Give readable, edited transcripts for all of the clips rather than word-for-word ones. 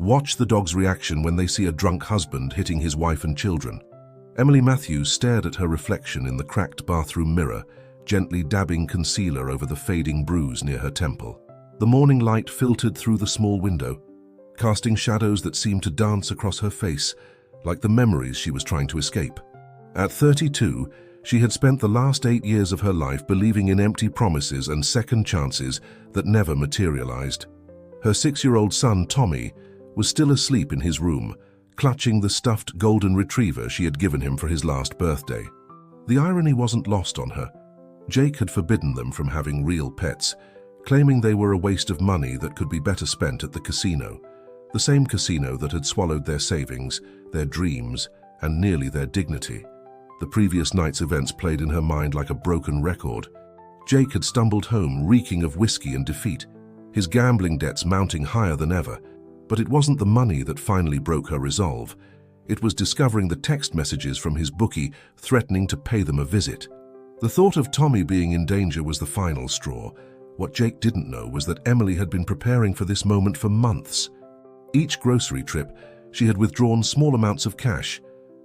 Watch the dog's reaction when they see a drunk husband hitting his wife and children. Emily Matthews stared at her reflection in the cracked bathroom mirror, gently dabbing concealer over the fading bruise near her temple. The morning light filtered through the small window, casting shadows that seemed to dance across her face, like the memories she was trying to escape. At 32, she had spent the last 8 years of her life believing in empty promises and second chances that never materialized. Her 6-year-old son, Tommy, was still asleep in his room, clutching the stuffed golden retriever she had given him for his last birthday. The irony wasn't lost on her. Jake had forbidden them from having real pets, claiming they were a waste of money that could be better spent at the casino. The same casino that had swallowed their savings, their dreams, and nearly their dignity. The previous night's events played in her mind like a broken record. Jake had stumbled home reeking of whiskey and defeat, his gambling debts mounting higher than ever. But it wasn't the money that finally broke her resolve. It was discovering the text messages from his bookie threatening to pay them a visit. The thought of Tommy being in danger was the final straw. What Jake didn't know was that Emily had been preparing for this moment for months. Each grocery trip, she had withdrawn small amounts of cash,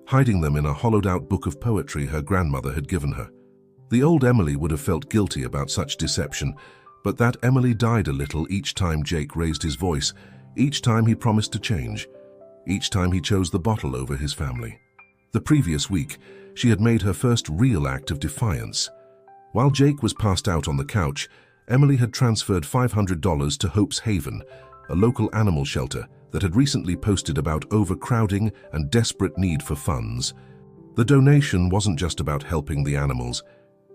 hiding them in a hollowed-out book of poetry her grandmother had given her. The old Emily would have felt guilty about such deception, but that Emily died a little each time Jake raised his voice, each time he promised to change, each time he chose the bottle over his family. The previous week, she had made her first real act of defiance. While Jake was passed out on the couch, Emily had transferred $500 to Hope's Haven, a local animal shelter that had recently posted about overcrowding and desperate need for funds. The donation wasn't just about helping the animals.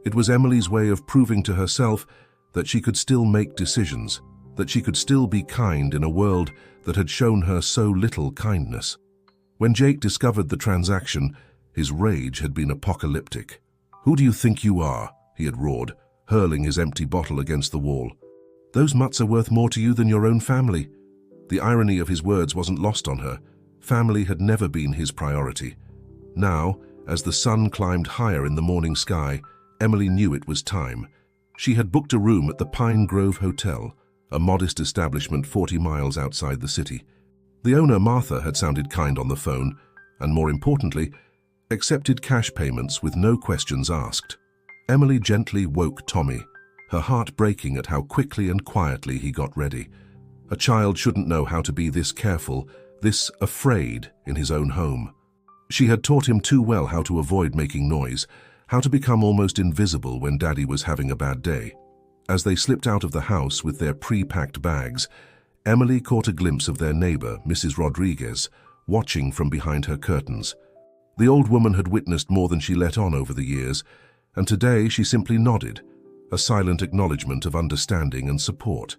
It was Emily's way of proving to herself that she could still make decisions, that she could still be kind in a world that had shown her so little kindness. When Jake discovered the transaction, his rage had been apocalyptic. "Who do you think you are?" he had roared, hurling his empty bottle against the wall. "Those mutts are worth more to you than your own family." The irony of his words wasn't lost on her. Family had never been his priority. Now, as the sun climbed higher in the morning sky, Emily knew it was time. She had booked a room at the Pine Grove Hotel, a modest establishment 40 miles outside the city. The owner, Martha, had sounded kind on the phone, and more importantly, accepted cash payments with no questions asked. Emily gently woke Tommy, her heart breaking at how quickly and quietly he got ready. A child shouldn't know how to be this careful, this afraid in his own home. She had taught him too well how to avoid making noise, how to become almost invisible when Daddy was having a bad day. As they slipped out of the house with their pre-packed bags, Emily caught a glimpse of their neighbor, Mrs. Rodriguez, watching from behind her curtains. The old woman had witnessed more than she let on over the years, and today she simply nodded, a silent acknowledgement of understanding and support.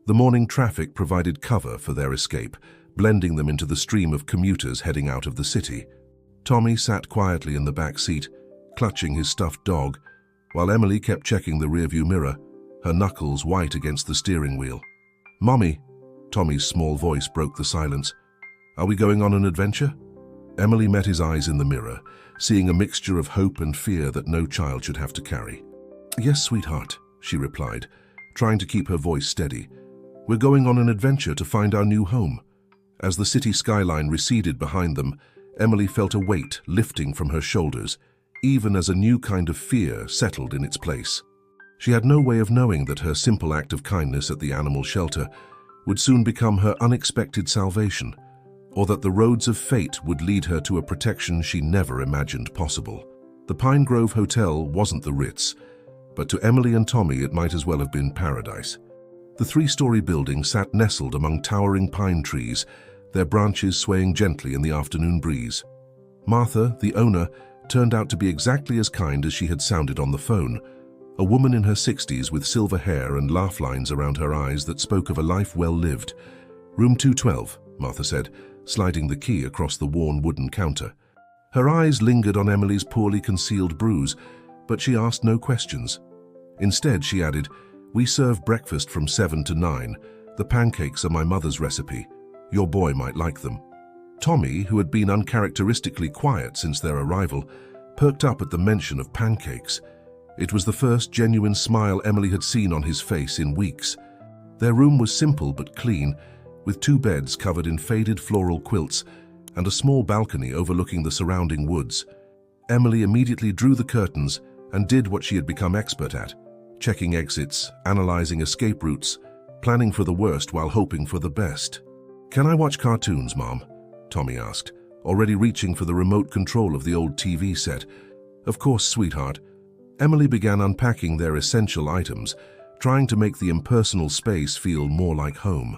The morning traffic provided cover for their escape, blending them into the stream of commuters heading out of the city. Tommy sat quietly in the back seat, clutching his stuffed dog, while Emily kept checking the rearview mirror, her knuckles white against the steering wheel. "Mommy," Tommy's small voice broke the silence. "Are we going on an adventure?" Emily met his eyes in the mirror, seeing a mixture of hope and fear that no child should have to carry. "Yes, sweetheart," she replied, trying to keep her voice steady. "We're going on an adventure to find our new home." As the city skyline receded behind them, Emily felt a weight lifting from her shoulders, even as a new kind of fear settled in its place. She had no way of knowing that her simple act of kindness at the animal shelter would soon become her unexpected salvation, or that the roads of fate would lead her to a protection she never imagined possible. The Pine Grove Hotel wasn't the Ritz, but to Emily and Tommy it might as well have been paradise. The 3-story building sat nestled among towering pine trees, their branches swaying gently in the afternoon breeze. Martha, the owner, turned out to be exactly as kind as she had sounded on the phone, a woman in her 60s with silver hair and laugh lines around her eyes that spoke of a life well lived. "Room 212, Martha said, sliding the key across the worn wooden counter. Her eyes lingered on Emily's poorly concealed bruise, but she asked no questions. Instead, she added, "We serve breakfast from 7 to 9. The pancakes are my mother's recipe. Your boy might like them." Tommy, who had been uncharacteristically quiet since their arrival, perked up at the mention of pancakes. It was the first genuine smile Emily had seen on his face in weeks. Their room was simple but clean, with 2 beds covered in faded floral quilts and a small balcony overlooking the surrounding woods. Emily immediately drew the curtains and did what she had become expert at, checking exits, analyzing escape routes, planning for the worst while hoping for the best. "Can I watch cartoons, Mom?" Tommy asked, already reaching for the remote control of the old TV set. "Of course, sweetheart." Emily began unpacking their essential items, trying to make the impersonal space feel more like home.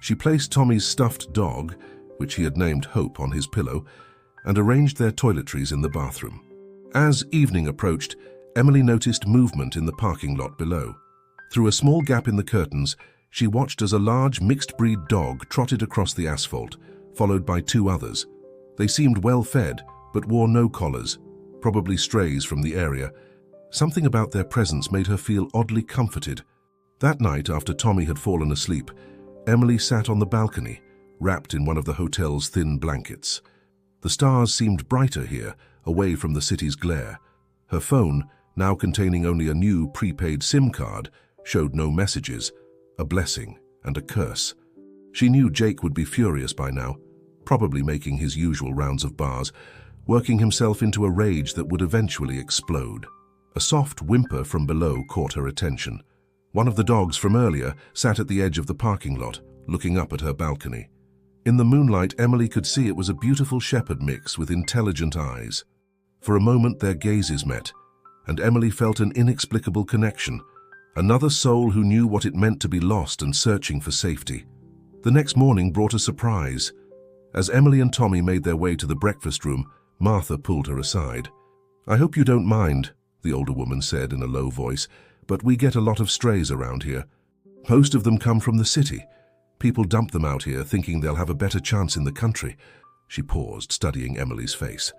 She placed Tommy's stuffed dog, which he had named Hope, on his pillow, and arranged their toiletries in the bathroom. As evening approached, Emily noticed movement in the parking lot below. Through a small gap in the curtains, she watched as a large mixed-breed dog trotted across the asphalt, followed by 2 others. They seemed well-fed, but wore no collars, probably strays from the area. Something about their presence made her feel oddly comforted. That night, after Tommy had fallen asleep, Emily sat on the balcony, wrapped in one of the hotel's thin blankets. The stars seemed brighter here, away from the city's glare. Her phone, now containing only a new prepaid SIM card, showed no messages, a blessing and a curse. She knew Jake would be furious by now, probably making his usual rounds of bars, working himself into a rage that would eventually explode. A soft whimper from below caught her attention. One of the dogs from earlier sat at the edge of the parking lot, looking up at her balcony. In the moonlight, Emily could see it was a beautiful shepherd mix with intelligent eyes. For a moment, their gazes met, and Emily felt an inexplicable connection, another soul who knew what it meant to be lost and searching for safety. The next morning brought a surprise. As Emily and Tommy made their way to the breakfast room, Martha pulled her aside. "I hope you don't mind," the older woman said in a low voice, "but we get a lot of strays around here. Most of them come from the city. People dump them out here thinking they'll have a better chance in the country." She paused, studying Emily's face.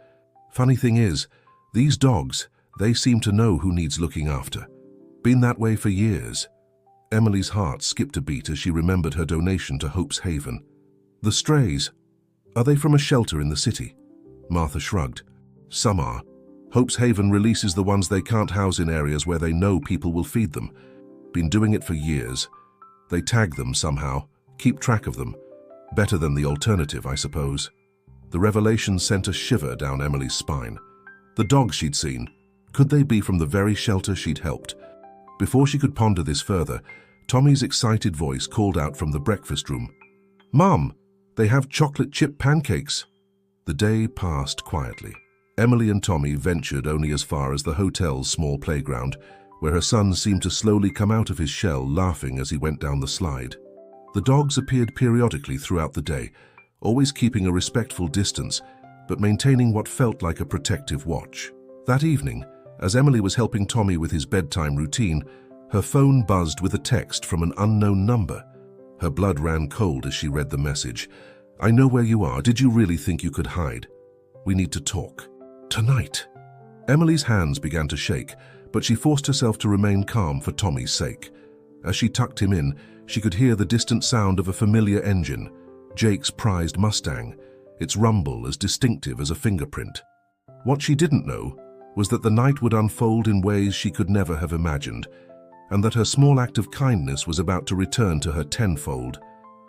"Funny thing is, these dogs, they seem to know who needs looking after. Been that way for years." Emily's heart skipped a beat as she remembered her donation to Hope's Haven. "The strays, are they from a shelter in the city?" Martha shrugged. "Some are. Hope's Haven releases the ones they can't house in areas where they know people will feed them. Been doing it for years. They tag them somehow, keep track of them. Better than the alternative, I suppose." The revelation sent a shiver down Emily's spine. The dogs she'd seen, could they be from the very shelter she'd helped? Before she could ponder this further, Tommy's excited voice called out from the breakfast room. "Mom, they have chocolate chip pancakes." The day passed quietly. Emily and Tommy ventured only as far as the hotel's small playground, where her son seemed to slowly come out of his shell, laughing as he went down the slide. The dogs appeared periodically throughout the day, always keeping a respectful distance, but maintaining what felt like a protective watch. That evening, as Emily was helping Tommy with his bedtime routine, her phone buzzed with a text from an unknown number. Her blood ran cold as she read the message. "I know where you are. Did you really think you could hide? We need to talk. Tonight." Emily's hands began to shake, but she forced herself to remain calm for Tommy's sake. As she tucked him in, she could hear the distant sound of a familiar engine, Jake's prized Mustang, its rumble as distinctive as a fingerprint. What she didn't know was that the night would unfold in ways she could never have imagined, and that her small act of kindness was about to return to her tenfold.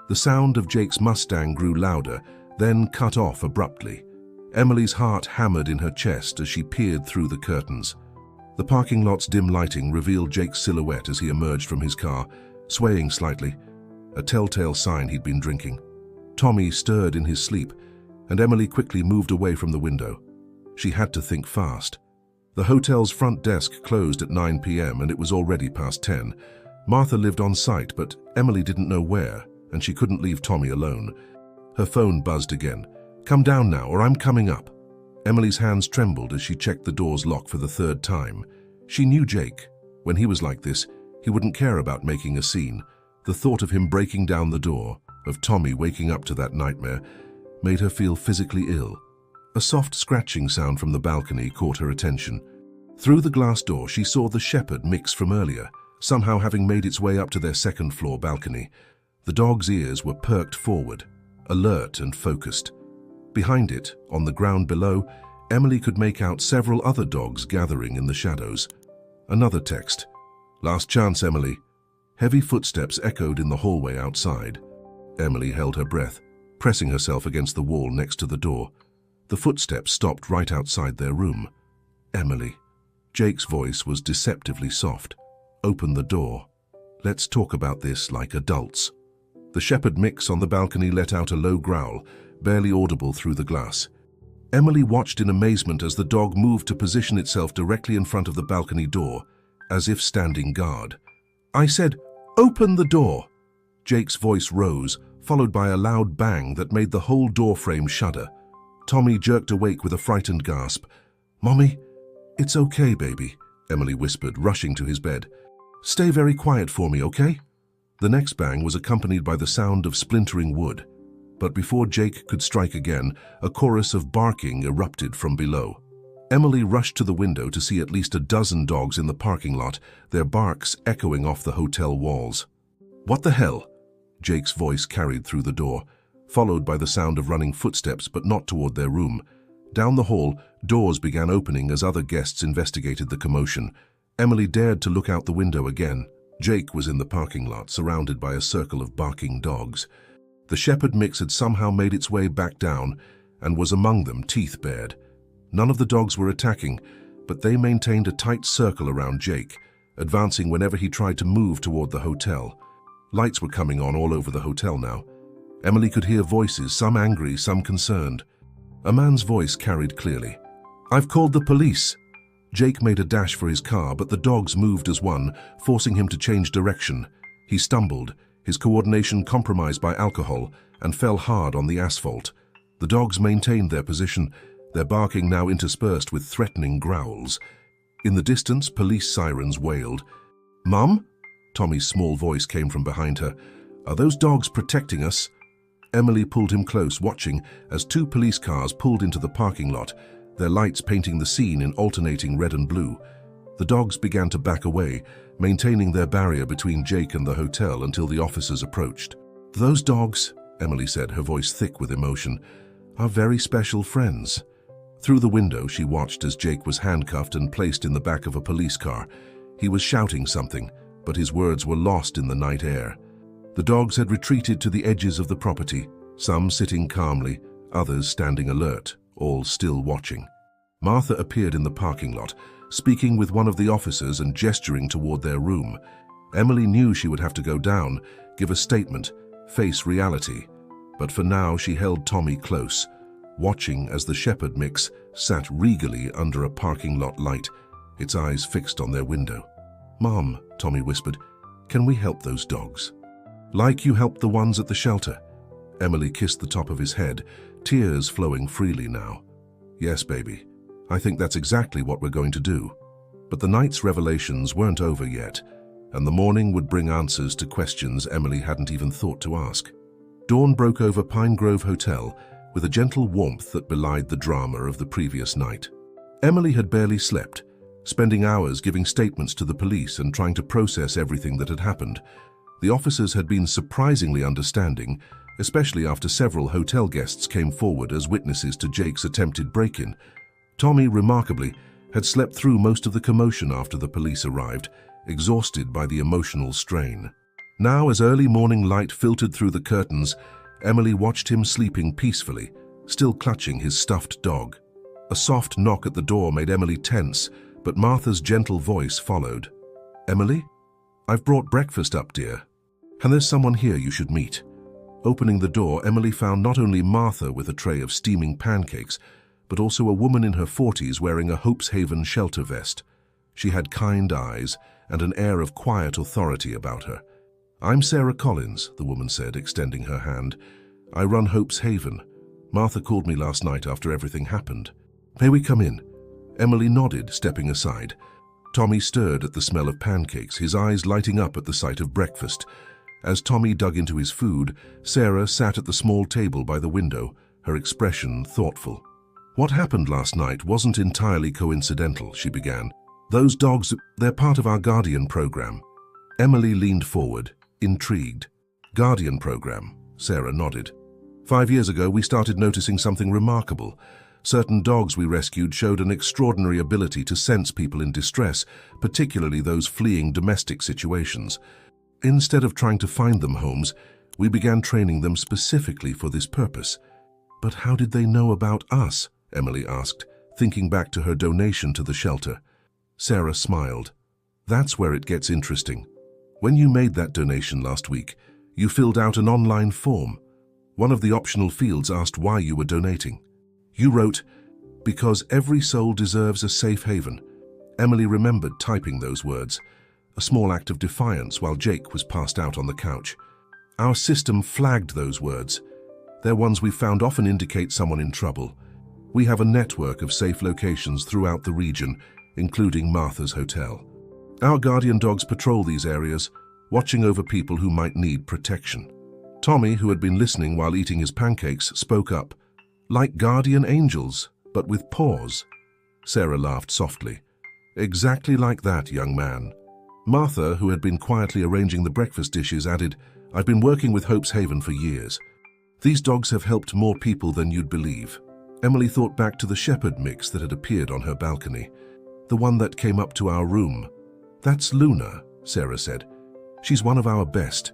The sound of Jake's Mustang grew louder, then cut off abruptly. Emily's heart hammered in her chest as she peered through the curtains. The parking lot's dim lighting revealed Jake's silhouette as he emerged from his car, swaying slightly, a telltale sign he'd been drinking. Tommy stirred in his sleep, and Emily quickly moved away from the window. She had to think fast. The hotel's front desk closed at 9 p.m. and it was already past 10. Martha lived on site, but Emily didn't know where, and she couldn't leave Tommy alone. Her phone buzzed again. "Come down now, or I'm coming up." Emily's hands trembled as she checked the door's lock for the 3rd time. She knew Jake. When he was like this, he wouldn't care about making a scene. The thought of him breaking down the door, of Tommy waking up to that nightmare, made her feel physically ill. A soft scratching sound from the balcony caught her attention. Through the glass door, she saw the shepherd mix from earlier, somehow having made its way up to their second-floor balcony. The dog's ears were perked forward, alert and focused. Behind it, on the ground below, Emily could make out several other dogs gathering in the shadows. Another text. "Last chance, Emily." Heavy footsteps echoed in the hallway outside. Emily held her breath, pressing herself against the wall next to the door. The footsteps stopped right outside their room. Emily. Jake's voice was deceptively soft. Open the door. Let's talk about this like adults. The shepherd mix on the balcony let out a low growl, barely audible through the glass. Emily watched in amazement as the dog moved to position itself directly in front of the balcony door, as if standing guard. I said, "Open the door!" Jake's voice rose, followed by a loud bang that made the whole door frame shudder. Tommy jerked awake with a frightened gasp. "Mommy, it's okay, baby," Emily whispered, rushing to his bed. "Stay very quiet for me, okay?" The next bang was accompanied by the sound of splintering wood. But before Jake could strike again, a chorus of barking erupted from below. Emily rushed to the window to see at least a dozen dogs in the parking lot, their barks echoing off the hotel walls. "What the hell?" Jake's voice carried through the door, followed by the sound of running footsteps, but not toward their room. Down the hall, doors began opening as other guests investigated the commotion. Emily dared to look out the window again. Jake was in the parking lot, surrounded by a circle of barking dogs. The shepherd mix had somehow made its way back down and was among them, teeth bared. None of the dogs were attacking, but they maintained a tight circle around Jake, advancing whenever he tried to move toward the hotel. Lights were coming on all over the hotel now. Emily could hear voices, some angry, some concerned. A man's voice carried clearly. "I've called the police." Jake made a dash for his car, but the dogs moved as one, forcing him to change direction. He stumbled, his coordination compromised by alcohol, and fell hard on the asphalt. The dogs maintained their position, their barking now interspersed with threatening growls. In the distance, police sirens wailed. "Mum?" Tommy's small voice came from behind her. "Are those dogs protecting us?" Emily pulled him close, watching as two police cars pulled into the parking lot, their lights painting the scene in alternating red and blue. The dogs began to back away, maintaining their barrier between Jake and the hotel until the officers approached. "Those dogs," Emily said, her voice thick with emotion, "are very special friends." Through the window, she watched as Jake was handcuffed and placed in the back of a police car. He was shouting something, but his words were lost in the night air. The dogs had retreated to the edges of the property, some sitting calmly, others standing alert, all still watching. Martha appeared in the parking lot, speaking with one of the officers and gesturing toward their room. Emily knew she would have to go down, give a statement, face reality. But for now she held Tommy close, watching as the shepherd mix sat regally under a parking lot light, its eyes fixed on their window. "Mom," Tommy whispered, "can we help those dogs? Like you helped the ones at the shelter?" Emily kissed the top of his head, tears flowing freely now. "Yes, baby. I think that's exactly what we're going to do." But the night's revelations weren't over yet, and the morning would bring answers to questions Emily hadn't even thought to ask. Dawn broke over Pine Grove Hotel with a gentle warmth that belied the drama of the previous night. Emily had barely slept, spending hours giving statements to the police and trying to process everything that had happened. The officers had been surprisingly understanding, especially after several hotel guests came forward as witnesses to Jake's attempted break-in. Tommy, remarkably, had slept through most of the commotion after the police arrived, exhausted by the emotional strain. Now, as early morning light filtered through the curtains, Emily watched him sleeping peacefully, still clutching his stuffed dog. A soft knock at the door made Emily tense, but Martha's gentle voice followed. "Emily? I've brought breakfast up, dear. And there's someone here you should meet." Opening the door, Emily found not only Martha with a tray of steaming pancakes, but also a woman in her 40s wearing a Hope's Haven shelter vest. She had kind eyes and an air of quiet authority about her. "I'm Sarah Collins," the woman said, extending her hand. "I run Hope's Haven. Martha called me last night after everything happened. May we come in?" Emily nodded, stepping aside. Tommy stirred at the smell of pancakes, his eyes lighting up at the sight of breakfast. As Tommy dug into his food, Sarah sat at the small table by the window, her expression thoughtful. "What happened last night wasn't entirely coincidental," she began. "Those dogs, they're part of our Guardian program." Emily leaned forward, intrigued. "Guardian program," Sarah nodded. 5 years ago, we started noticing something remarkable. Certain dogs we rescued showed an extraordinary ability to sense people in distress, particularly those fleeing domestic situations. Instead of trying to find them homes, We began training them specifically for this purpose. But how did they know about us? Emily asked, thinking back to her donation to the shelter. Sarah smiled. That's where it gets interesting. When you made that donation last week, you filled out an online form. One of the optional fields asked why you were donating. You wrote, "Because every soul deserves a safe haven." Emily remembered typing those words, a small act of defiance while Jake was passed out on the couch. Our system flagged those words. They're ones we found often indicate someone in trouble. We have a network of safe locations throughout the region, including Martha's Hotel. Our guardian dogs patrol these areas, watching over people who might need protection. Tommy, who had been listening while eating his pancakes, spoke up. Like guardian angels, but with paws. Sarah laughed softly. Exactly like that, young man. Martha, who had been quietly arranging the breakfast dishes, added, I've been working with Hope's Haven for years. These dogs have helped more people than you'd believe. Emily thought back to the shepherd mix that had appeared on her balcony. The one that came up to our room. That's Luna, Sarah said. She's one of our best.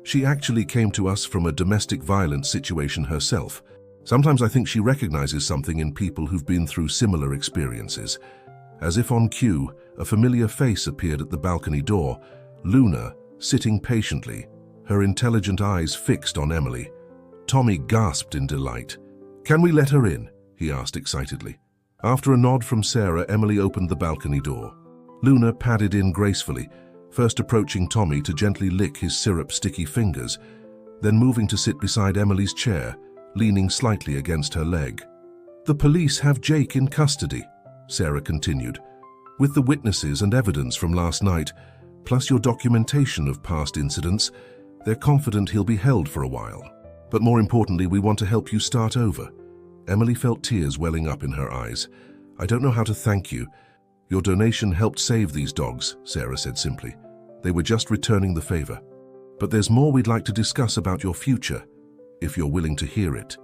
She actually came to us from a domestic violence situation herself. Sometimes I think she recognizes something in people who've been through similar experiences. As if on cue, a familiar face appeared at the balcony door. Luna, sitting patiently, her intelligent eyes fixed on Emily. Tommy gasped in delight. Can we let her in? He asked excitedly. After a nod from Sarah, Emily opened the balcony door. Luna padded in gracefully, first approaching Tommy to gently lick his syrup-sticky fingers, then moving to sit beside Emily's chair, leaning slightly against her leg. The police have Jake in custody, Sarah continued. With the witnesses and evidence from last night, plus your documentation of past incidents, they're confident he'll be held for a while. But more importantly, we want to help you start over. Emily felt tears welling up in her eyes. I don't know how to thank you. Your donation helped save these dogs, Sarah said simply. They were just returning the favor. But there's more we'd like to discuss about your future, if you're willing to hear it.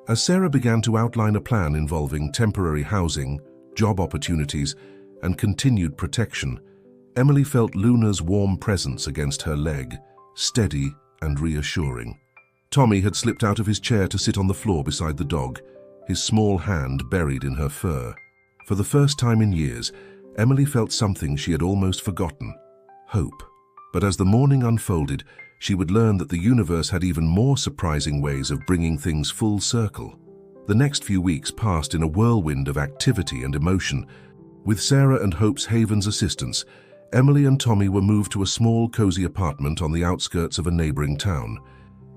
As Sarah began to outline a plan involving temporary housing, job opportunities, and continued protection, Emily felt Luna's warm presence against her leg, steady and reassuring. Tommy had slipped out of his chair to sit on the floor beside the dog, his small hand buried in her fur. For the first time in years, Emily felt something she had almost forgotten: hope. But as the morning unfolded, she would learn that the universe had even more surprising ways of bringing things full circle. The next few weeks passed in a whirlwind of activity and emotion. With Sarah and Hope's Haven's assistance, Emily and Tommy were moved to a small, cozy apartment on the outskirts of a neighboring town.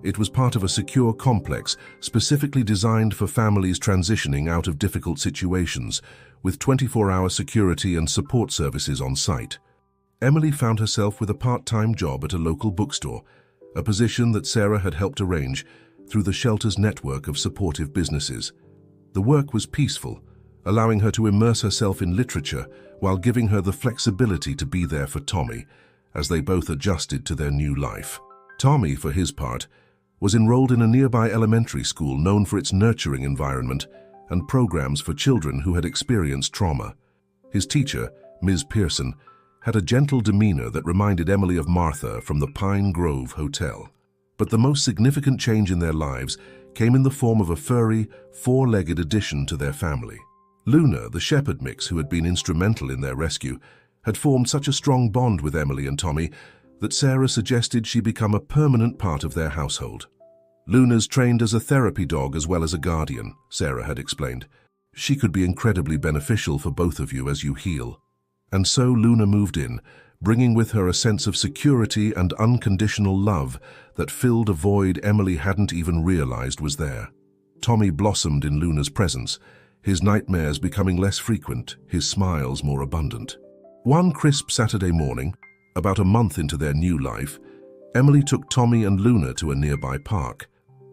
It was part of a secure complex specifically designed for families transitioning out of difficult situations, with 24-hour security and support services on site. Emily found herself with a part-time job at a local bookstore, a position that Sarah had helped arrange through the shelter's network of supportive businesses. The work was peaceful, allowing her to immerse herself in literature while giving her the flexibility to be there for Tommy as they both adjusted to their new life. Tommy, for his part, was enrolled in a nearby elementary school known for its nurturing environment and programs for children who had experienced trauma. His teacher, Ms. Pearson, had a gentle demeanor that reminded Emily of Martha from the Pine Grove Hotel. But the most significant change in their lives came in the form of a furry, four-legged addition to their family. Luna, the shepherd mix who had been instrumental in their rescue, had formed such a strong bond with Emily and Tommy that Sarah suggested she become a permanent part of their household. Luna's trained as a therapy dog as well as a guardian, Sarah had explained. She could be incredibly beneficial for both of you as you heal. And so Luna moved in, bringing with her a sense of security and unconditional love that filled a void Emily hadn't even realized was there. Tommy blossomed in Luna's presence, his nightmares becoming less frequent, his smiles more abundant. One crisp Saturday morning, about a month into their new life, Emily took Tommy and Luna to a nearby park.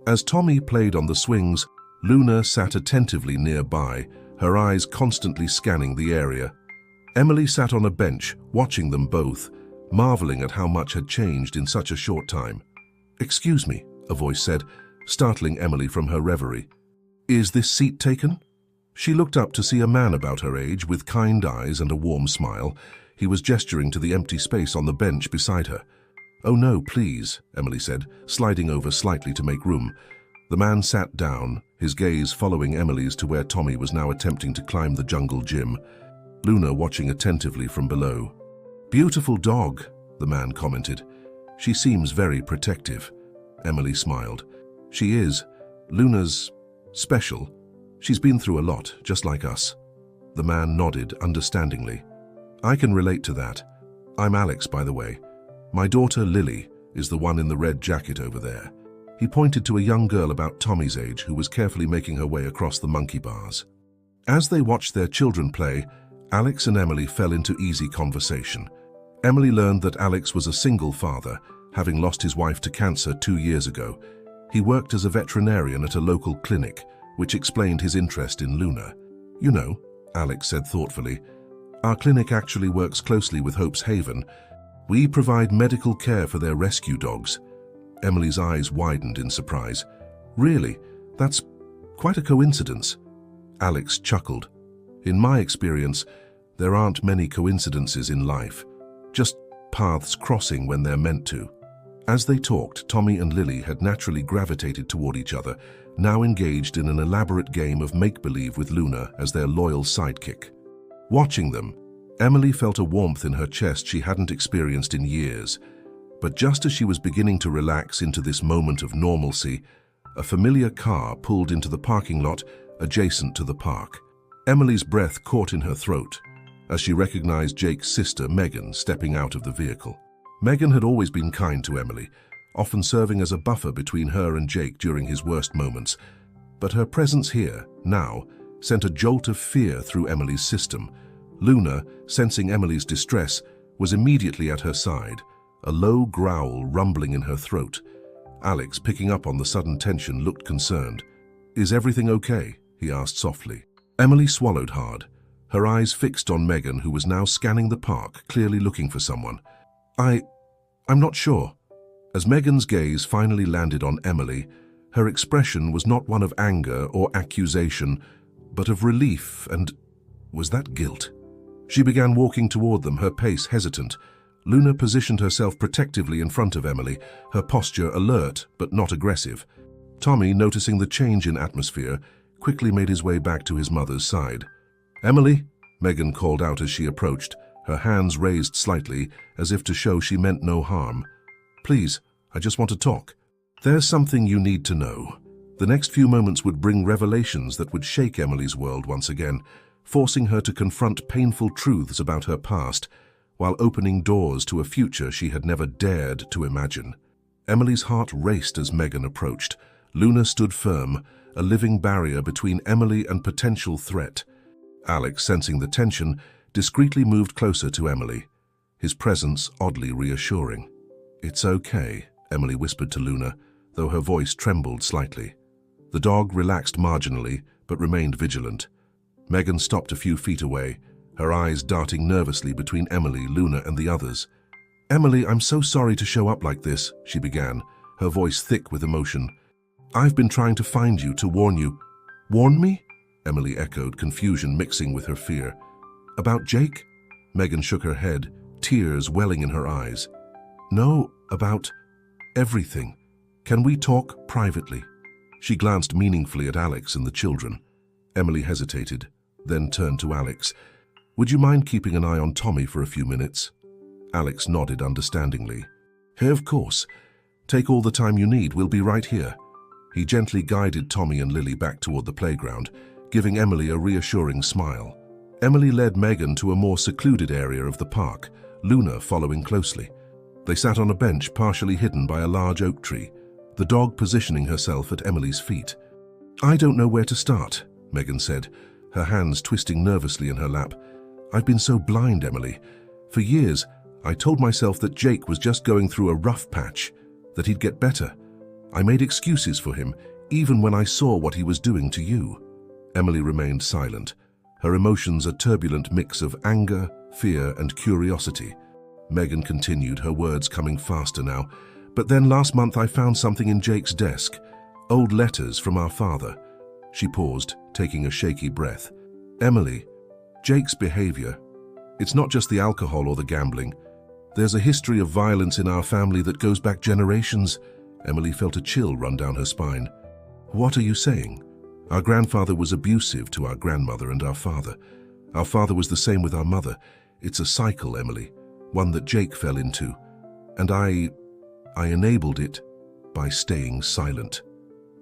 As Tommy played on the swings, Luna sat attentively nearby, her eyes constantly scanning the area. Emily sat on a bench, watching them both, marveling at how much had changed in such a short time. "Excuse me," a voice said, startling Emily from her reverie. "Is this seat taken?" She looked up to see a man about her age with kind eyes and a warm smile. He was gesturing to the empty space on the bench beside her. "Oh no, please," Emily said, sliding over slightly to make room. The man sat down, his gaze following Emily's to where Tommy was now attempting to climb the jungle gym, Luna watching attentively from below. "Beautiful dog," the man commented. "She seems very protective." Emily smiled. "She is. Luna's special. She's been through a lot, just like us." The man nodded understandingly. "I can relate to that. I'm Alex, by the way. My daughter, Lily, is the one in the red jacket over there." He pointed to a young girl about Tommy's age who was carefully making her way across the monkey bars. As they watched their children play, Alex and Emily fell into easy conversation. Emily learned that Alex was a single father, having lost his wife to cancer 2 years ago. He worked as a veterinarian at a local clinic, which explained his interest in Luna. "You know," Alex said thoughtfully, "our clinic actually works closely with Hope's Haven. We provide medical care for their rescue dogs." Emily's eyes widened in surprise. "Really? That's quite a coincidence." Alex chuckled. "In my experience, there aren't many coincidences in life, just paths crossing when they're meant to." As they talked, Tommy and Lily had naturally gravitated toward each other, now engaged in an elaborate game of make-believe with Luna as their loyal sidekick. Watching them, Emily felt a warmth in her chest she hadn't experienced in years. But just as she was beginning to relax into this moment of normalcy, a familiar car pulled into the parking lot adjacent to the park. Emily's breath caught in her throat as she recognized Jake's sister, Megan, stepping out of the vehicle. Megan had always been kind to Emily, often serving as a buffer between her and Jake during his worst moments. But her presence here, now, sent a jolt of fear through Emily's system. Luna, sensing Emily's distress, was immediately at her side, a low growl rumbling in her throat. Alex, picking up on the sudden tension, looked concerned. "Is everything okay?" he asked softly. Emily swallowed hard, her eyes fixed on Megan, who was now scanning the park, clearly looking for someone. I'm not sure." As Megan's gaze finally landed on Emily, her expression was not one of anger or accusation, but of relief and, was that guilt? She began walking toward them, her pace hesitant. Luna positioned herself protectively in front of Emily, her posture alert but not aggressive. Tommy, noticing the change in atmosphere, quickly made his way back to his mother's side. "Emily," Megan called out as she approached, her hands raised slightly as if to show she meant no harm. "Please, I just want to talk. There's something you need to know." The next few moments would bring revelations that would shake Emily's world once again, forcing her to confront painful truths about her past, while opening doors to a future she had never dared to imagine. Emily's heart raced as Megan approached. Luna stood firm, a living barrier between Emily and potential threat. Alex, sensing the tension, discreetly moved closer to Emily, his presence oddly reassuring. "It's okay," Emily whispered to Luna, though her voice trembled slightly. The dog relaxed marginally, but remained vigilant. Megan stopped a few feet away, her eyes darting nervously between Emily, Luna, and the others. "Emily, I'm so sorry to show up like this," she began, her voice thick with emotion. "I've been trying to find you, to warn you." "Warn me?" Emily echoed, confusion mixing with her fear. "About Jake?" Megan shook her head, tears welling in her eyes. "No, about everything. Can we talk privately?" She glanced meaningfully at Alex and the children. Emily hesitated, then turned to Alex. "Would you mind keeping an eye on Tommy for a few minutes?" Alex nodded understandingly. "Hey, of course. Take all the time you need, we'll be right here." He gently guided Tommy and Lily back toward the playground, giving Emily a reassuring smile. Emily led Megan to a more secluded area of the park, Luna following closely. They sat on a bench partially hidden by a large oak tree, the dog positioning herself at Emily's feet. "I don't know where to start," Megan said, her hands twisting nervously in her lap. "I've been so blind, Emily. For years, I told myself that Jake was just going through a rough patch, that he'd get better. I made excuses for him, even when I saw what he was doing to you." Emily remained silent, her emotions a turbulent mix of anger, fear, and curiosity. Megan continued, her words coming faster now. "But then last month I found something in Jake's desk, old letters from our father." She paused, taking a shaky breath. "Emily, Jake's behavior, it's not just the alcohol or the gambling. There's a history of violence in our family that goes back generations. Emily felt a chill run down her spine. What are you saying? Our grandfather was abusive to our grandmother and our father. Our father was the same with our mother. It's a cycle, Emily, one that Jake fell into. And I enabled it by staying silent.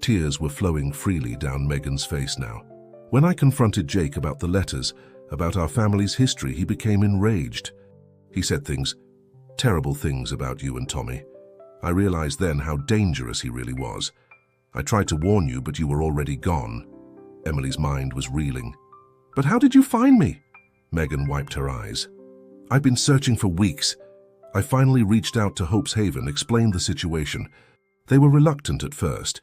Tears were flowing freely down Megan's face now. When I confronted Jake about the letters, about our family's history, he became enraged. He said things, terrible things about you and Tommy. I realized then how dangerous he really was. I tried to warn you, but you were already gone. Emily's mind was reeling. But how did you find me? Megan wiped her eyes. I've been searching for weeks. I finally reached out to Hope's Haven, explained the situation. They were reluctant at first,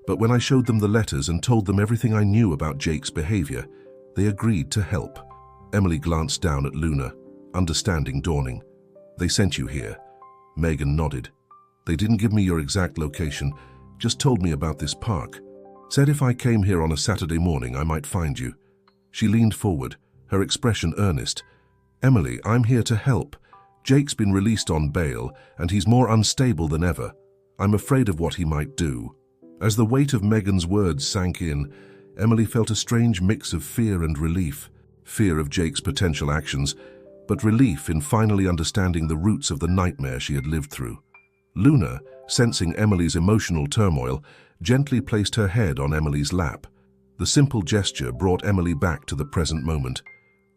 but when I showed them the letters and told them everything I knew about Jake's behavior, they agreed to help. Emily glanced down at Luna, understanding dawning. They sent you here. Megan nodded. They didn't give me your exact location, just told me about this park. Said if I came here on a Saturday morning, I might find you. She leaned forward, her expression earnest. Emily, I'm here to help. Jake's been released on bail, and he's more unstable than ever. I'm afraid of what he might do. As the weight of Megan's words sank in, Emily felt a strange mix of fear and relief. Fear of Jake's potential actions, but relief in finally understanding the roots of the nightmare she had lived through. Luna, sensing Emily's emotional turmoil, gently placed her head on Emily's lap. The simple gesture brought Emily back to the present moment.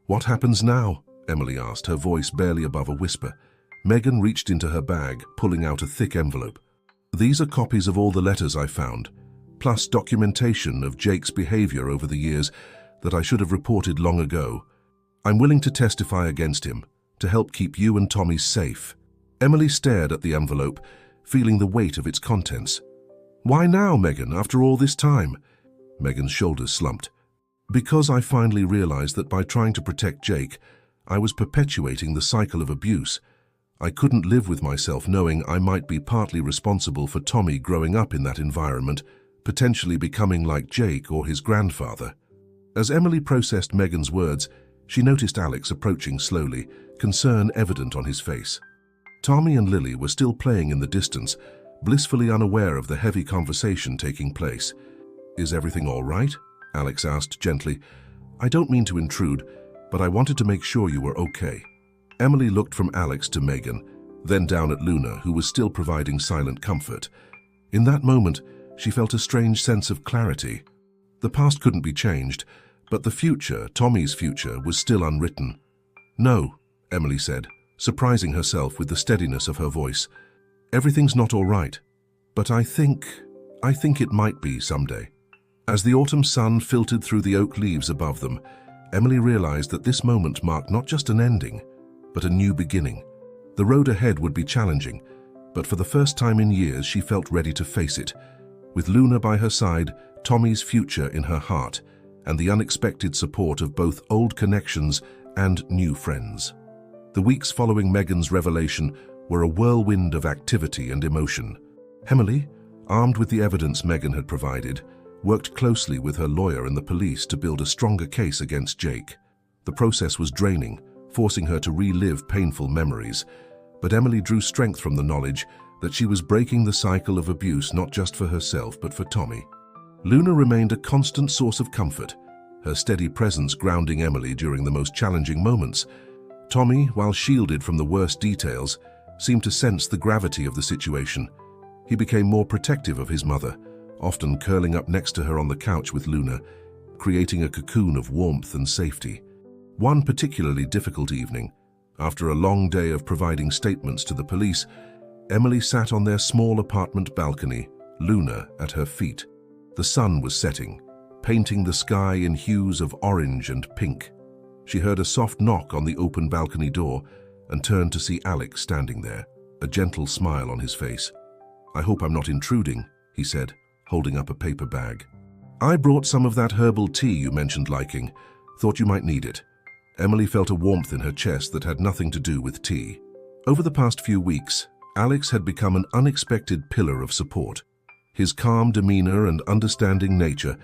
What happens now? Emily asked, her voice barely above a whisper. Megan reached into her bag, pulling out a thick envelope. These are copies of all the letters I found, plus documentation of Jake's behavior over the years that I should have reported long ago. I'm willing to testify against him, to help keep you and Tommy safe. Emily stared at the envelope, feeling the weight of its contents. Why now, Megan, after all this time? Megan's shoulders slumped. Because I finally realized that by trying to protect Jake, I was perpetuating the cycle of abuse. I couldn't live with myself knowing I might be partly responsible for Tommy growing up in that environment, potentially becoming like Jake or his grandfather. As Emily processed Megan's words, she noticed Alex approaching slowly, concern evident on his face. Tommy and Lily were still playing in the distance, blissfully unaware of the heavy conversation taking place. Is everything all right? Alex asked gently. I don't mean to intrude, but I wanted to make sure you were okay. Emily looked from Alex to Megan, then down at Luna, who was still providing silent comfort. In that moment, she felt a strange sense of clarity. The past couldn't be changed, but the future, Tommy's future, was still unwritten. No, Emily said, surprising herself with the steadiness of her voice. Everything's not all right, but I think it might be someday. As the autumn sun filtered through the oak leaves above them, Emily realized that this moment marked not just an ending, but a new beginning. The road ahead would be challenging, but for the first time in years she felt ready to face it. With Luna by her side, Tommy's future in her heart, and the unexpected support of both old connections and new friends. The weeks following Megan's revelation were a whirlwind of activity and emotion. Emily, armed with the evidence Megan had provided, worked closely with her lawyer and the police to build a stronger case against Jake. The process was draining, forcing her to relive painful memories, but Emily drew strength from the knowledge that she was breaking the cycle of abuse not just for herself but for Tommy. Luna remained a constant source of comfort, her steady presence grounding Emily during the most challenging moments. Tommy, while shielded from the worst details, seemed to sense the gravity of the situation. He became more protective of his mother, often curling up next to her on the couch with Luna, creating a cocoon of warmth and safety. One particularly difficult evening, after a long day of providing statements to the police, Emily sat on their small apartment balcony, Luna at her feet. The sun was setting, painting the sky in hues of orange and pink. She heard a soft knock on the open balcony door and turned to see Alex standing there, a gentle smile on his face. I hope I'm not intruding, he said, holding up a paper bag. I brought some of that herbal tea you mentioned liking. Thought you might need it. Emily felt a warmth in her chest that had nothing to do with tea. Over the past few weeks, Alex had become an unexpected pillar of support. His calm demeanor and understanding nature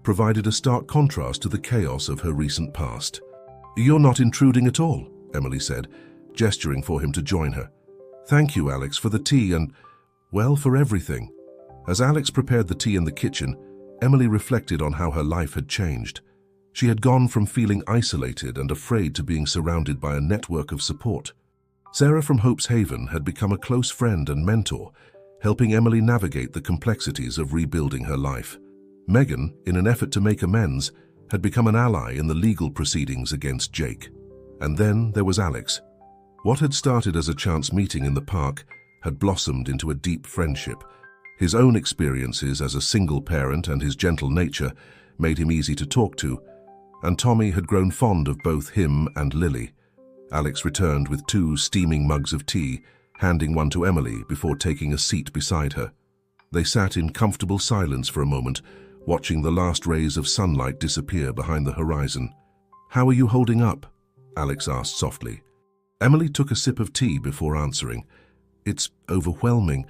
provided a stark contrast to the chaos of her recent past. You're not intruding at all, Emily said, gesturing for him to join her. "Thank you, Alex, for the tea and, well, for everything." As Alex prepared the tea in the kitchen, Emily reflected on how her life had changed. She had gone from feeling isolated and afraid to being surrounded by a network of support. Sarah from Hope's Haven had become a close friend and mentor, helping Emily navigate the complexities of rebuilding her life. Megan, in an effort to make amends, had become an ally in the legal proceedings against Jake. And then there was Alex. What had started as a chance meeting in the park had blossomed into a deep friendship. His own experiences as a single parent and his gentle nature made him easy to talk to, and Tommy had grown fond of both him and Lily. Alex returned with 2 steaming mugs of tea, handing one to Emily before taking a seat beside her. They sat in comfortable silence for a moment, watching the last rays of sunlight disappear behind the horizon. "How are you holding up?" Alex asked softly. Emily took a sip of tea before answering. "It's overwhelming.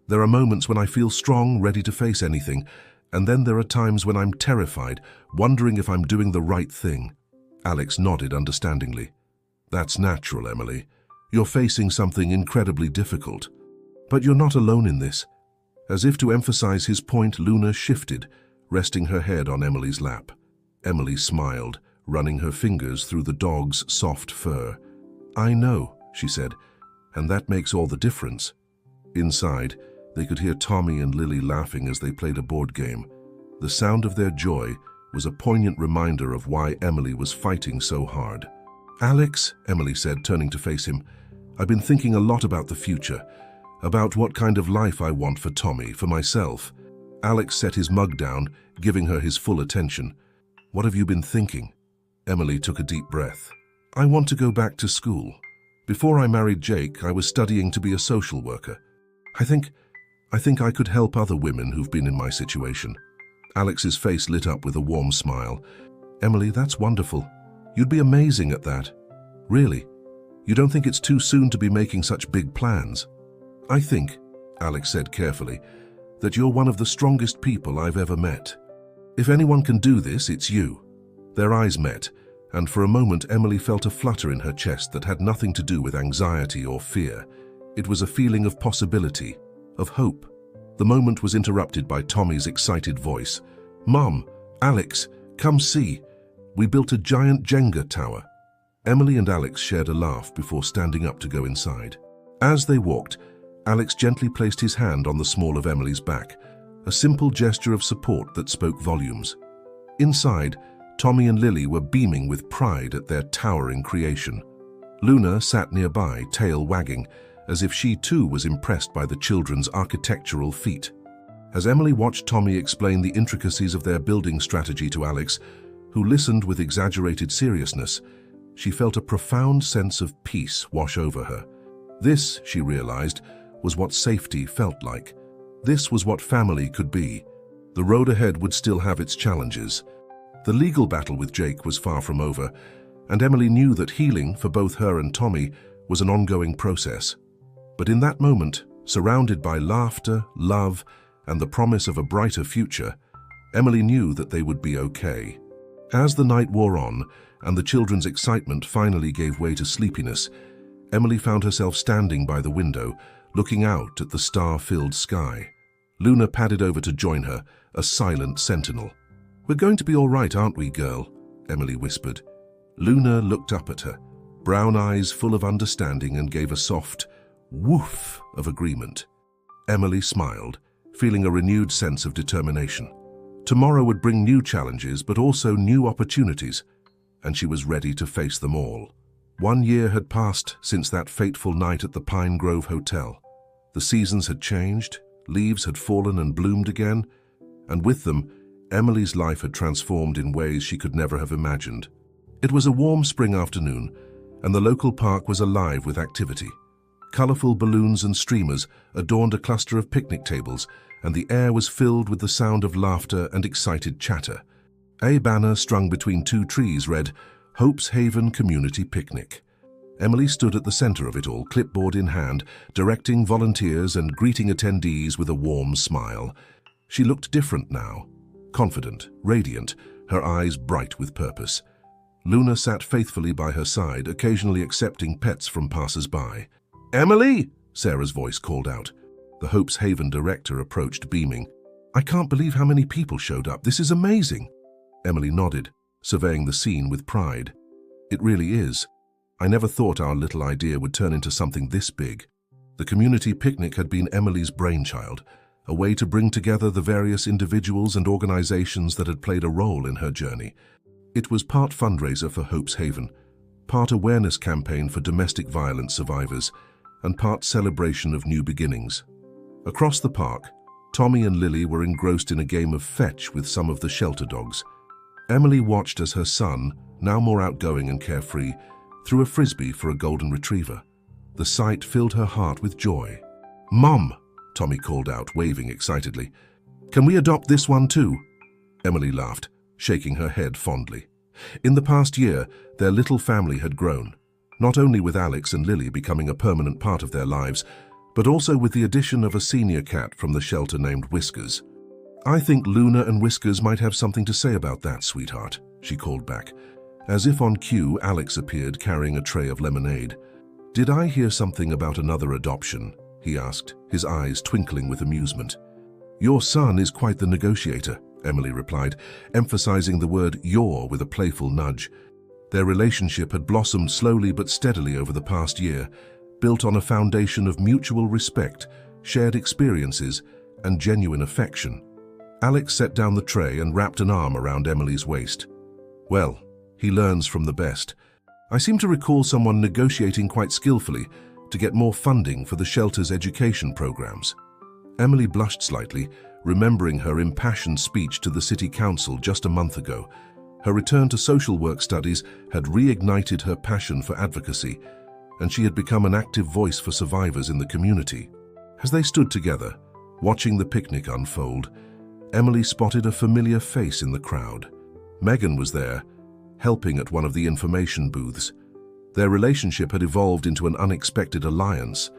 There are moments when I feel strong, ready to face anything, and then there are times when I'm terrified, wondering if I'm doing the right thing." Alex nodded understandingly. "That's natural, Emily. You're facing something incredibly difficult. But you're not alone in this." As if to emphasize his point, Luna shifted, resting her head on Emily's lap. Emily smiled, running her fingers through the dog's soft fur. "I know," she said, "and that makes all the difference." Inside, they could hear Tommy and Lily laughing as they played a board game. The sound of their joy was a poignant reminder of why Emily was fighting so hard. "Alex," Emily said, turning to face him, "I've been thinking a lot about the future, about what kind of life I want for Tommy, for myself." Alex set his mug down, giving her his full attention. "What have you been thinking?" Emily took a deep breath. "I want to go back to school. Before I married Jake, I was studying to be a social worker. I think I could help other women who've been in my situation." Alex's face lit up with a warm smile. "Emily, that's wonderful. You'd be amazing at that. Really. You don't think it's too soon to be making such big plans?" "I think," Alex said carefully, "that you're one of the strongest people I've ever met. If anyone can do this, it's you." Their eyes met, and for a moment Emily felt a flutter in her chest that had nothing to do with anxiety or fear. It was a feeling of possibility, of hope. The moment was interrupted by Tommy's excited voice. "Mom, Alex, come see. We built a giant Jenga tower." Emily and Alex shared a laugh before standing up to go inside. As they walked, Alex gently placed his hand on the small of Emily's back, a simple gesture of support that spoke volumes. Inside, Tommy and Lily were beaming with pride at their towering creation. Luna sat nearby, tail wagging, as if she too was impressed by the children's architectural feat. As Emily watched Tommy explain the intricacies of their building strategy to Alex, who listened with exaggerated seriousness, she felt a profound sense of peace wash over her. This, she realized, was what safety felt like. This was what family could be. The road ahead would still have its challenges. The legal battle with Jake was far from over, and Emily knew that healing for both her and Tommy was an ongoing process. But in that moment, surrounded by laughter, love, and the promise of a brighter future, Emily knew that they would be okay. As the night wore on, and the children's excitement finally gave way to sleepiness, Emily found herself standing by the window, looking out at the star-filled sky. Luna padded over to join her, a silent sentinel. "We're going to be all right, aren't we, girl?" Emily whispered. Luna looked up at her, brown eyes full of understanding, and gave a soft woof of agreement. Emily smiled, feeling a renewed sense of determination. Tomorrow would bring new challenges, but also new opportunities, and she was ready to face them all. 1 year had passed since that fateful night at the Pine Grove Hotel. The seasons had changed, leaves had fallen and bloomed again, and with them, Emily's life had transformed in ways she could never have imagined. It was a warm spring afternoon, and the local park was alive with activity. Colorful balloons and streamers adorned a cluster of picnic tables, and the air was filled with the sound of laughter and excited chatter. A banner strung between 2 trees read, "Hope's Haven Community Picnic." Emily stood at the center of it all, clipboard in hand, directing volunteers and greeting attendees with a warm smile. She looked different now, confident, radiant, her eyes bright with purpose. Luna sat faithfully by her side, occasionally accepting pets from passers-by. "Emily!" Sarah's voice called out. The Hope's Haven director approached, beaming. "I can't believe how many people showed up. This is amazing." Emily nodded, surveying the scene with pride. "It really is. I never thought our little idea would turn into something this big." The community picnic had been Emily's brainchild, a way to bring together the various individuals and organizations that had played a role in her journey. It was part fundraiser for Hope's Haven, part awareness campaign for domestic violence survivors, and part celebration of new beginnings. Across the park, Tommy and Lily were engrossed in a game of fetch with some of the shelter dogs. Emily watched as her son, now more outgoing and carefree, threw a frisbee for a golden retriever. The sight filled her heart with joy. "Mom!" Tommy called out, waving excitedly. "Can we adopt this one too?" Emily laughed, shaking her head fondly. In the past year, their little family had grown, not only with Alex and Lily becoming a permanent part of their lives, but also with the addition of a senior cat from the shelter named Whiskers. "I think Luna and Whiskers might have something to say about that, sweetheart," she called back. As if on cue, Alex appeared carrying a tray of lemonade. "Did I hear something about another adoption?" he asked, his eyes twinkling with amusement. "Your son is quite the negotiator," Emily replied, emphasizing the word "your" with a playful nudge. Their relationship had blossomed slowly but steadily over the past year, built on a foundation of mutual respect, shared experiences, and genuine affection. Alex set down the tray and wrapped an arm around Emily's waist. "Well, he learns from the best. I seem to recall someone negotiating quite skillfully to get more funding for the shelter's education programs." Emily blushed slightly, remembering her impassioned speech to the city council just a month ago. Her return to social work studies had reignited her passion for advocacy, and she had become an active voice for survivors in the community. As they stood together, watching the picnic unfold, Emily spotted a familiar face in the crowd. Megan was there, helping at one of the information booths. Their relationship had evolved into an unexpected alliance.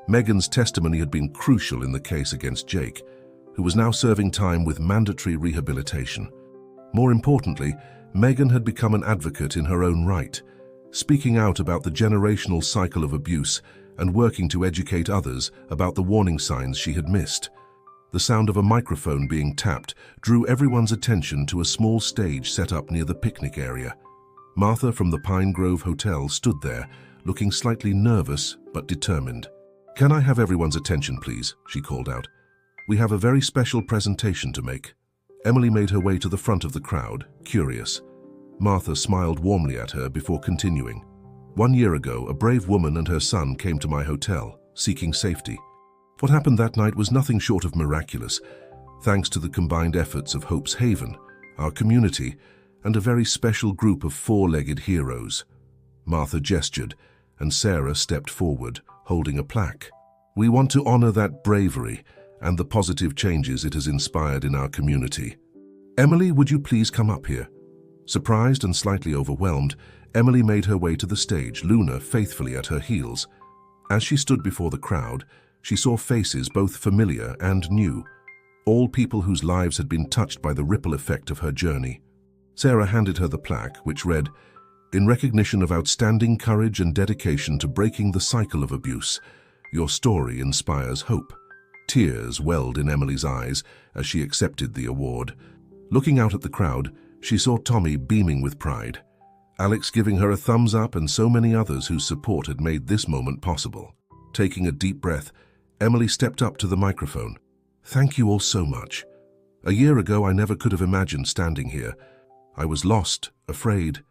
Megan's testimony had been crucial in the case against Jake, who was now serving time with mandatory rehabilitation. More importantly, Megan had become an advocate in her own right, speaking out about the generational cycle of abuse and working to educate others about the warning signs she had missed. The sound of a microphone being tapped drew everyone's attention to a small stage set up near the picnic area. Martha from the Pine Grove Hotel stood there, looking slightly nervous but determined. "Can I have everyone's attention, please?" she called out. "We have a very special presentation to make." Emily made her way to the front of the crowd, curious. Martha smiled warmly at her before continuing. "1 year ago, a brave woman and her son came to my hotel, seeking safety. What happened that night was nothing short of miraculous, thanks to the combined efforts of Hope's Haven, our community, and a very special group of four-legged heroes." Martha gestured, and Sarah stepped forward, holding a plaque. "We want to honor that bravery and the positive changes it has inspired in our community. Emily, would you please come up here?" Surprised and slightly overwhelmed, Emily made her way to the stage, Luna faithfully at her heels. As she stood before the crowd, she saw faces both familiar and new, all people whose lives had been touched by the ripple effect of her journey. Sarah handed her the plaque, which read, "In recognition of outstanding courage and dedication to breaking the cycle of abuse, your story inspires hope." Tears welled in Emily's eyes as she accepted the award. Looking out at the crowd, she saw Tommy beaming with pride, Alex giving her a thumbs up, and so many others whose support had made this moment possible. Taking a deep breath, Emily stepped up to the microphone. "Thank you all so much. A year ago, I never could have imagined standing here. I was lost, afraid,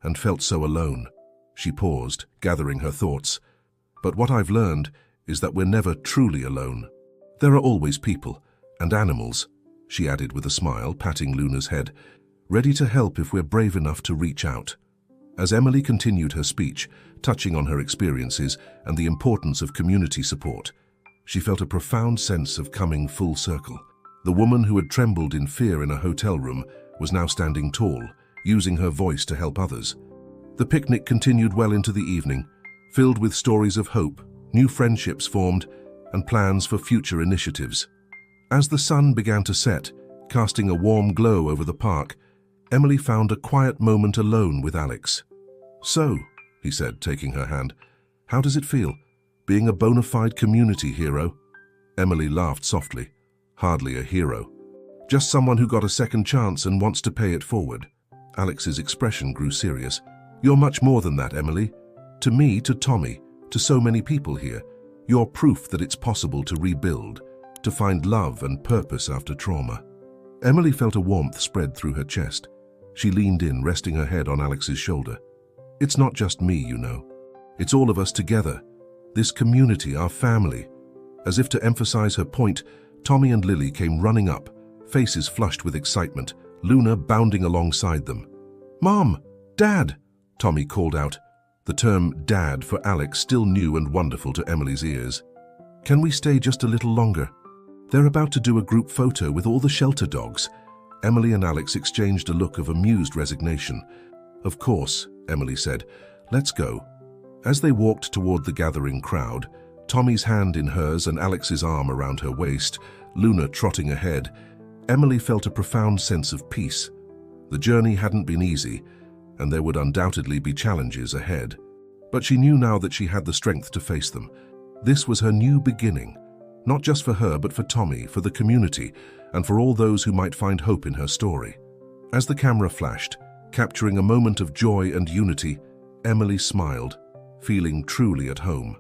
and felt so alone." She paused, gathering her thoughts. "But what I've learned is that we're never truly alone. There are always people and animals," she added with a smile, patting Luna's head, "ready to help if we're brave enough to reach out." As Emily continued her speech, touching on her experiences and the importance of community support, she felt a profound sense of coming full circle. The woman who had trembled in fear in a hotel room was now standing tall, using her voice to help others. The picnic continued well into the evening, filled with stories of hope, new friendships formed, and plans for future initiatives. As the sun began to set, casting a warm glow over the park, Emily found a quiet moment alone with Alex. "So," he said, taking her hand, "how does it feel, being a bona fide community hero?" Emily laughed softly. "Hardly a hero. Just someone who got a second chance and wants to pay it forward." Alex's expression grew serious. "You're much more than that, Emily. To me, to Tommy, to so many people here, you're proof that it's possible to rebuild, to find love and purpose after trauma." Emily felt a warmth spread through her chest. She leaned in, resting her head on Alex's shoulder. "It's not just me, you know. It's all of us together. This community, our family." As if to emphasize her point, Tommy and Lily came running up, faces flushed with excitement, Luna bounding alongside them. "Mom! Dad!" Tommy called out. The term "dad" for Alex still new and wonderful to Emily's ears. "Can we stay just a little longer? They're about to do a group photo with all the shelter dogs." Emily and Alex exchanged a look of amused resignation. "Of course," Emily said. "Let's go." As they walked toward the gathering crowd, Tommy's hand in hers and Alex's arm around her waist, Luna trotting ahead, Emily felt a profound sense of peace. The journey hadn't been easy, and there would undoubtedly be challenges ahead. But she knew now that she had the strength to face them. This was her new beginning, not just for her but for Tommy, for the community, and for all those who might find hope in her story. As the camera flashed, capturing a moment of joy and unity, Emily smiled, feeling truly at home.